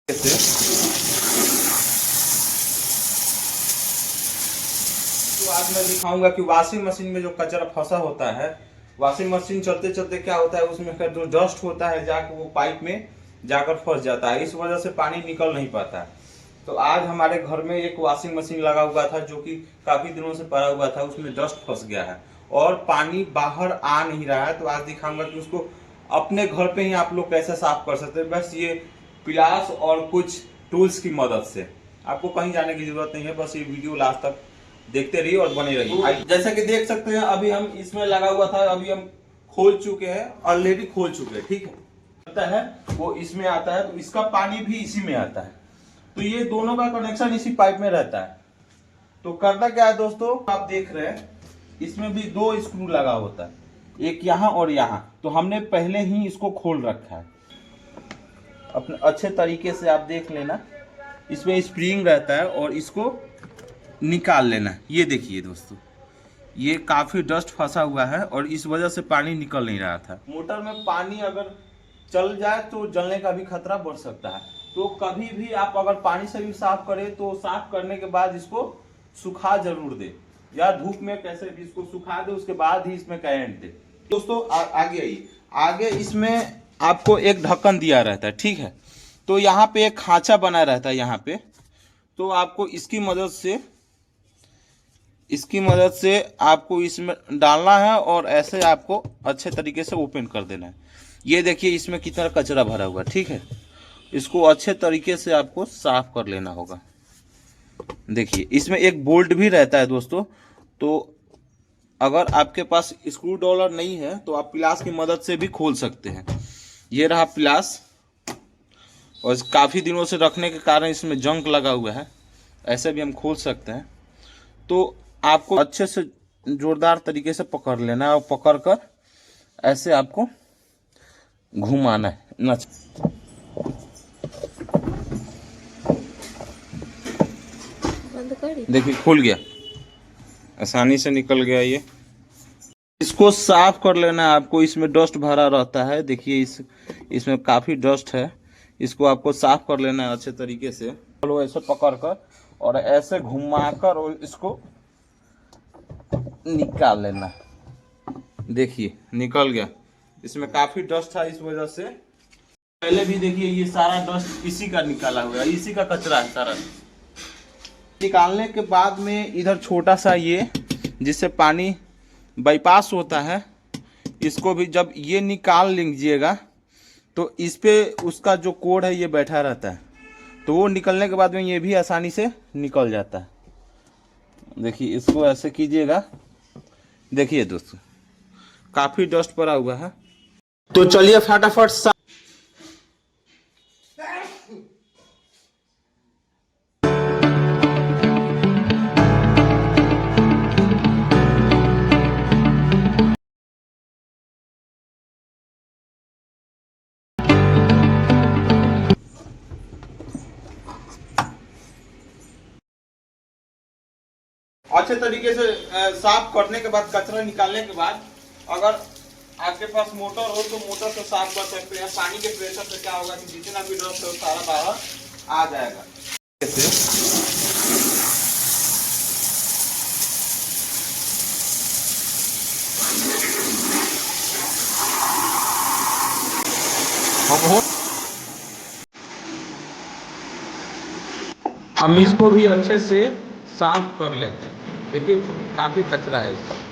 तो आज मैं दिखाऊंगा कि वॉशिंग मशीन में जो कचरा फंसा होता है, वॉशिंग मशीन चलते चलते क्या होता है, उसमें का जो डस्ट होता है जाकर वो पाइप में जाकर फंस जाता है। इस वजह से पानी निकल नहीं पाता है। तो आज हमारे घर में एक वॉशिंग मशीन लगा हुआ था जो कि काफी दिनों से पड़ा हुआ था, उसमें डस्ट फंस गया है और पानी बाहर आ नहीं रहा है। तो आज दिखाऊंगा कि उसको अपने घर पे ही आप लोग कैसे साफ कर सकते हैं, बस ये पिलास और कुछ टूल्स की मदद से। आपको कहीं जाने की जरूरत नहीं है, बस ये वीडियो लास्ट तक देखते रहिए और बने रहिए। जैसा कि देख सकते हैं अभी हम इसमें लगा हुआ था, अभी हम खोल चुके हैं, ऑलरेडी खोल चुके हैं। ठीक है, आता है वो इसमें आता है, तो इसका पानी भी इसी में आता है। तो ये दोनों का कनेक्शन इसी पाइप में रहता है। तो करना क्या है दोस्तों, आप देख रहे हैं इसमें भी दो स्क्रू लगा होता है, एक यहाँ और यहाँ। तो हमने पहले ही इसको खोल रखा है अपने अच्छे तरीके से। आप देख लेना, इसमें स्प्रिंग रहता है और इसको निकाल लेना। ये देखिए दोस्तों, ये काफी डस्ट फंसा हुआ है और इस वजह से पानी निकल नहीं रहा था। मोटर में पानी अगर चल जाए तो जलने का भी खतरा बढ़ सकता है। तो कभी भी आप अगर पानी से भी साफ करें तो साफ करने के बाद इसको सुखा जरूर दे, या धूप में कैसे भी इसको सुखा दे, उसके बाद ही इसमें करंट दे। दोस्तों आगे आइए, आगे इसमें आपको एक ढक्कन दिया रहता है। ठीक है, तो यहाँ पे एक खांचा बना रहता है यहाँ पे। तो आपको इसकी मदद से आपको इसमें डालना है और ऐसे आपको अच्छे तरीके से ओपन कर देना है। ये देखिए इसमें कितना कचरा भरा हुआ है। ठीक है, इसको अच्छे तरीके से आपको साफ कर लेना होगा। देखिए इसमें एक बोल्ट भी रहता है दोस्तों। तो अगर आपके पास स्क्रू ड्राइवर नहीं है तो आप पिलास की मदद से भी खोल सकते हैं। ये रहा पिलास, और काफ़ी दिनों से रखने के कारण इसमें जंग लगा हुआ है, ऐसे भी हम खोल सकते हैं। तो आपको अच्छे से जोरदार तरीके से पकड़ लेना है और पकड़ कर ऐसे आपको घुमाना है। देखिए खुल गया, आसानी से निकल गया। ये इसको साफ कर लेना है आपको, इसमें डस्ट भरा रहता है। देखिए इसमें काफ़ी डस्ट है, इसको आपको साफ कर लेना है अच्छे तरीके से। चलो ऐसे पकड़ कर और ऐसे घुमा कर और इसको निकाल लेना। देखिए निकल गया, इसमें काफ़ी डस्ट था इस वजह से। पहले भी देखिए ये सारा डस्ट इसी का निकाला हुआ है, इसी का कचरा है सारा। निकालने के बाद में इधर छोटा सा ये जिससे पानी बाईपास होता है, इसको भी जब ये निकाल लीजिएगा तो इस पे उसका जो कोड है ये बैठा रहता है। तो वो निकलने के बाद में ये भी आसानी से निकल जाता है। देखिए इसको ऐसे कीजिएगा। देखिए दोस्तों काफ़ी डस्ट पड़ा हुआ है। तो चलिए फटाफट अच्छे तरीके से साफ करने के बाद, कचरा निकालने के बाद, अगर आपके पास मोटर हो तो मोटर से साफ कर सकते हैं। पानी के प्रेशर से क्या होगा कि जितना भी डस्ट है सारा बाहर आ जाएगा। हम इसको भी अच्छे से साफ कर लेते हैं। देखिए काफी कचरा है इसका।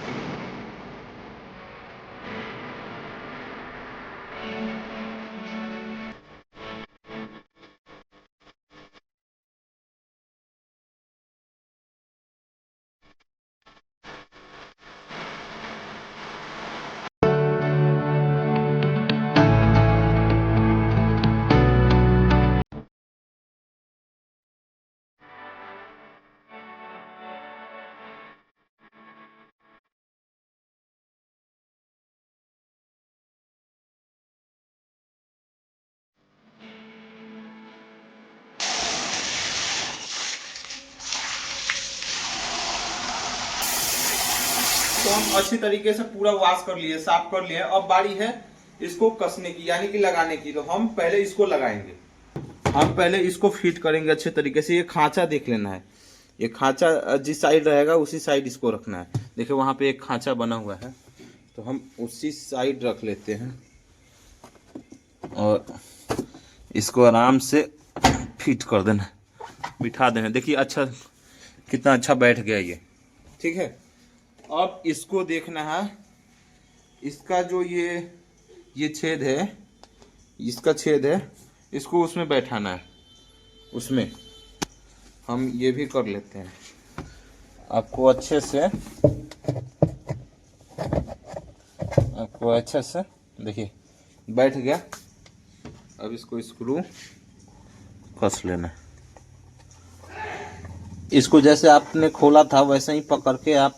तो हम अच्छी तरीके से पूरा वॉश कर लिए, साफ कर लिए। अब बारी है इसको कसने की, यानी कि लगाने की। तो हम पहले इसको लगाएंगे। हम पहले इसको फिट करेंगे अच्छे तरीके से। ये खांचा देख लेना है, ये खांचा जिस साइड रहेगा उसी साइड इसको रखना है। देखिए वहाँ पे एक खांचा बना हुआ है, तो हम उसी साइड रख लेते हैं और इसको आराम से फिट कर देना, बिठा देना। देखिए अच्छा कितना अच्छा बैठ गया ये, ठीक है। अब इसको देखना है, इसका जो ये छेद है, इसका छेद है, इसको उसमें बैठाना है। उसमें हम ये भी कर लेते हैं आपको अच्छे से देखिए बैठ गया। अब इसको स्क्रू कस लेना है। इसको जैसे आपने खोला था वैसे ही पकड़ के आप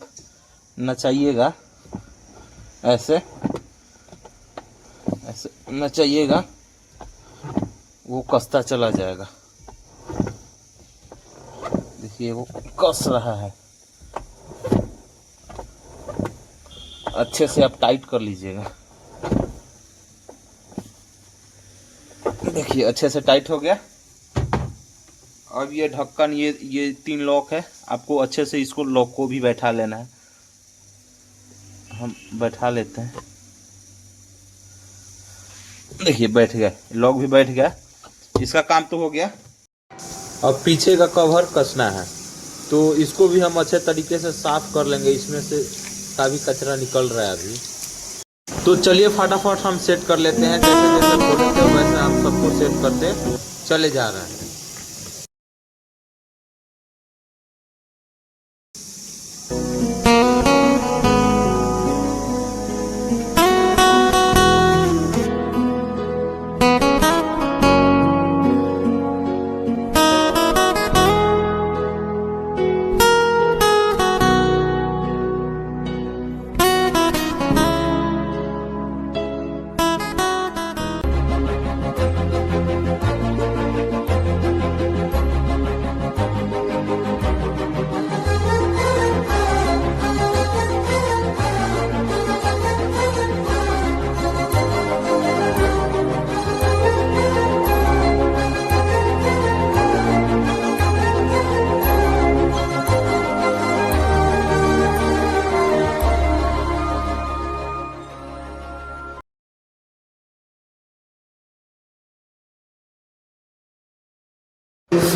नचाइएगा, ऐसे नचाइएगा, वो कसता चला जाएगा। देखिए वो कस रहा है, अच्छे से आप टाइट कर लीजिएगा। देखिए अच्छे से टाइट हो गया। अब ये ढक्कन, ये 3 लॉक है, आपको अच्छे से इसको लॉक को भी बैठा लेना है। हम बैठा लेते हैं, देखिए बैठ गया, लॉक भी बैठ गया। इसका काम तो हो गया। अब पीछे का कवर कसना है, तो इसको भी हम अच्छे तरीके से साफ कर लेंगे। इसमें से काफ़ी कचरा निकल रहा है अभी। तो चलिए फटाफट हम सेट कर लेते हैं। जैसे जैसे खोले थे वैसे हम सबको सेट करते चले जा रहे हैं।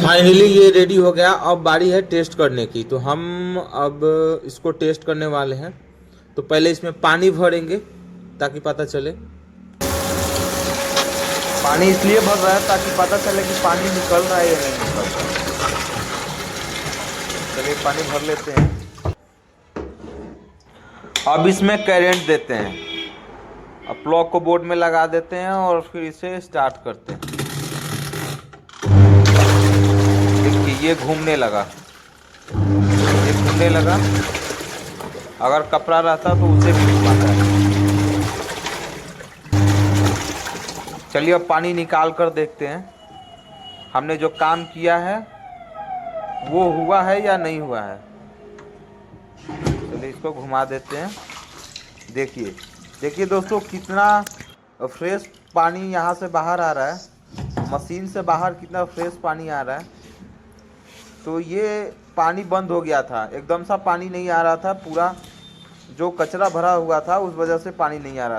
फाइनली ये रेडी हो गया। अब बारी है टेस्ट करने की। तो हम अब इसको टेस्ट करने वाले हैं। तो पहले इसमें पानी भरेंगे ताकि पता चले। पानी इसलिए भर रहा है ताकि पता चले कि पानी निकल रहा है या नहीं निकल रहा। चलिए पानी भर लेते हैं। अब इसमें करंट देते हैं, अब प्लग को बोर्ड में लगा देते हैं और फिर इसे स्टार्ट करते हैं। ये घूमने लगा, ये घूमने लगा। अगर कपड़ा रहता तो उसे भी घुमाता है। चलिए अब पानी निकाल कर देखते हैं हमने जो काम किया है वो हुआ है या नहीं हुआ है। चलिए इसको घुमा देते हैं। देखिए देखिए दोस्तों कितना फ्रेश पानी यहाँ से बाहर आ रहा है, मशीन से बाहर कितना फ्रेश पानी आ रहा है। तो ये पानी बंद हो गया था, एकदम सा पानी नहीं आ रहा था। पूरा जो कचरा भरा हुआ था उस वजह से पानी नहीं आ रहा था।